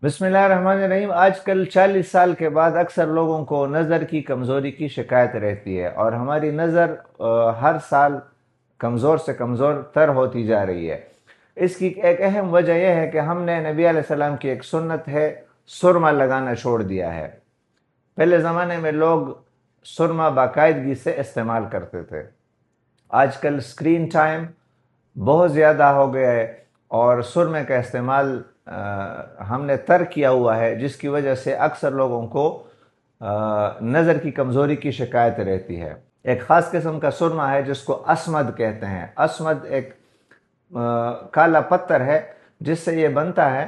بسم اللہ الرحمن الرحیم۔ آج کل 40 سال کے بعد اکثر لوگوں کو نظر کی کمزوری کی شکایت رہتی ہے، اور ہماری نظر ہر سال کمزور سے کمزور تر ہوتی جا رہی ہے۔ اس کی ایک اہم وجہ یہ ہے کہ ہم نے نبی علیہ السلام کی ایک سنت ہے، سرما لگانا چھوڑ دیا ہے۔ پہلے زمانے میں لوگ سرما باقاعدگی سے استعمال کرتے تھے۔ آج کل اسکرین ٹائم بہت زیادہ ہو گیا ہے، اور سرمے کا استعمال ہم نے ترک کیا ہوا ہے، جس کی وجہ سے اکثر لوگوں کو نظر کی کمزوری کی شکایت رہتی ہے۔ ایک خاص قسم کا سرما ہے جس کو اسمد کہتے ہیں۔ اسمد ایک کالا پتھر ہے جس سے یہ بنتا ہے۔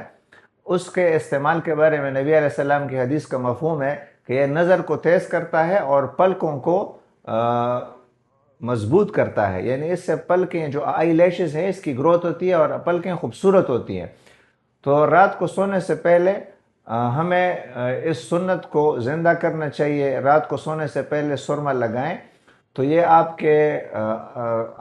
اس کے استعمال کے بارے میں نبی علیہ السلام کی حدیث کا مفہوم ہے کہ یہ نظر کو تیز کرتا ہے اور پلکوں کو مضبوط کرتا ہے، یعنی اس سے پلکیں جو آئی لیشز ہیں اس کی گروتھ ہوتی ہے اور پلکیں خوبصورت ہوتی ہیں۔ تو رات کو سونے سے پہلے ہمیں اس سنت کو زندہ کرنا چاہیے۔ رات کو سونے سے پہلے سرما لگائیں تو یہ آپ کے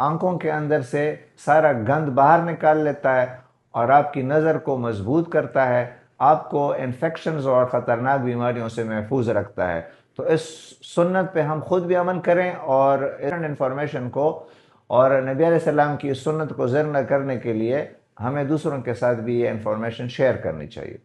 آنکھوں کے اندر سے سارا گند باہر نکال لیتا ہے اور آپ کی نظر کو مضبوط کرتا ہے، آپ کو انفیکشنز اور خطرناک بیماریوں سے محفوظ رکھتا ہے۔ تو اس سنت پہ ہم خود بھی عمل کریں، اور انفارمیشن کو اور نبی علیہ السلام کی اس سنت کو زندہ کرنے کے لیے ہمیں دوسروں کے ساتھ بھی یہ انفارمیشن شیئر کرنی چاہیے۔